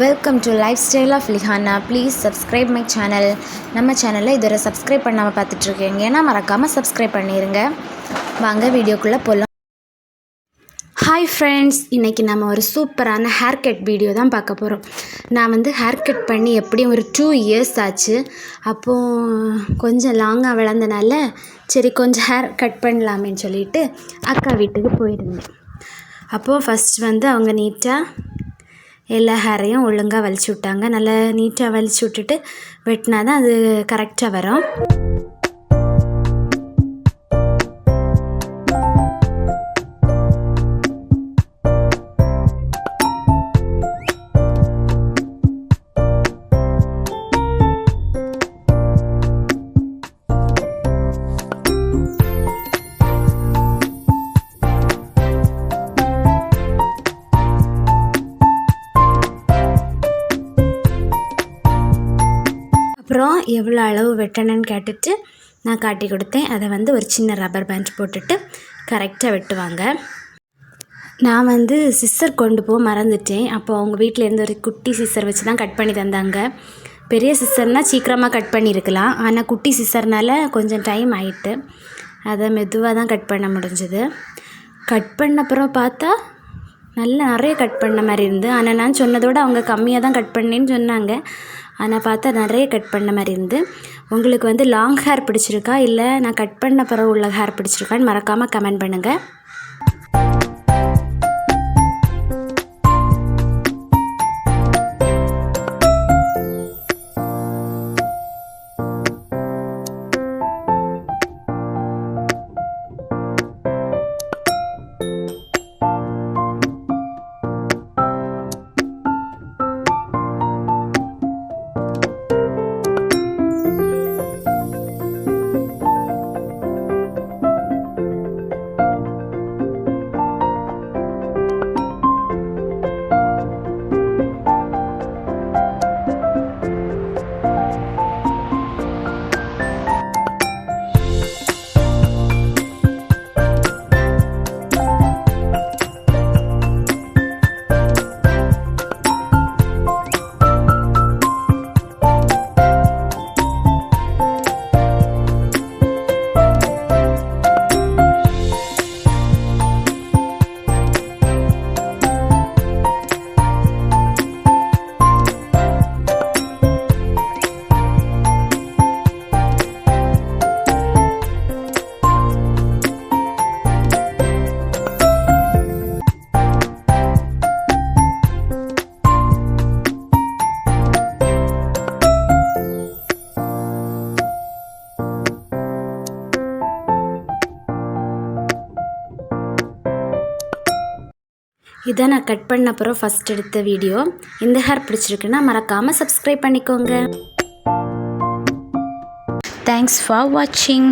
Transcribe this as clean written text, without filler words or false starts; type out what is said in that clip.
Welcome to life style of லிஹானா. Please subscribe my channel. நம்ம சேனலில் இதுவரை சப்ஸ்கிரைப் பண்ணாமல் பார்த்துட்ருக்கீங்கன்னா மறக்காமல் சப்ஸ்கிரைப் பண்ணிடுங்க. வாங்க வீடியோக்குள்ளே போகலாம். ஹாய் ஃப்ரெண்ட்ஸ், இன்றைக்கி நம்ம ஒரு சூப்பரான ஹேர் கட் வீடியோ தான் பார்க்க போகிறோம். நான் ஹேர் கட் பண்ணி எப்படியும் ஒரு 2 இயர்ஸ் ஆச்சு. அப்போது கொஞ்சம் லாங்காக வளர்ந்தனால சரி கொஞ்சம் ஹேர் கட் பண்ணலாமேன்னு சொல்லிவிட்டு அக்கா வீட்டுக்கு போயிருந்தேன். அப்போது ஃபஸ்ட் அவங்க நீட்டாக எல்லா ஹேரையும் ஒழுங்காக வலிச்சு விட்டாங்க. நல்லா நீட்டாக வலிச்சு விட்டுட்டு வெட்டினா தான் அது கரெக்டாக வரும். அப்புறம் எவ்வளோ அளவு வெட்டணுன்னு கேட்டுட்டு நான் காட்டி கொடுத்தேன். அதை ஒரு சின்ன ரப்பர் பேண்ட் போட்டுட்டு கரெக்டாக வெட்டுவாங்க. நான் சிஸ்ஸர் கொண்டு போக மறந்துட்டேன். அப்போது அவங்க வீட்டிலேருந்து ஒரு குட்டி சிஸ்ஸர் வச்சு தான் கட் பண்ணி தந்தாங்க. பெரிய சிஸ்ஸர்னால் சீக்கிரமாக கட் பண்ணியிருக்கலாம், ஆனால் குட்டி சிஸ்ஸர்னால் கொஞ்சம் டைம் ஆகிட்டு அதை மெதுவாக தான் கட் பண்ண முடிஞ்சுது. கட் பண்ண அப்புறம் பார்த்தா நிறைய கட் பண்ண மாதிரி இருந்து, ஆனால் நான் சொன்னதோடு அவங்க கம்மியாக தான் கட் பண்ணேன்னு சொன்னாங்க. ஆனால் பார்த்தா நிறைய கட் பண்ண மாதிரி இருந்து. உங்களுக்கு லாங் ஹேர் பிடிச்சிருக்கா இல்லை நான் கட் பண்ண பிறகு உள்ள ஹேர் பிடிச்சிருக்கான்னு மறக்காமல் கமெண்ட் பண்ணுங்கள். இதை நான் கட் பண்ண அப்புறம் ஃபஸ்ட் எடுத்த வீடியோ. இந்த ஹேர் பிடிச்சிருக்குன்னா மறக்காமல் சப்ஸ்கிரைப் பண்ணிக்கோங்க. தேங்க்ஸ் ஃபார் வாட்சிங்.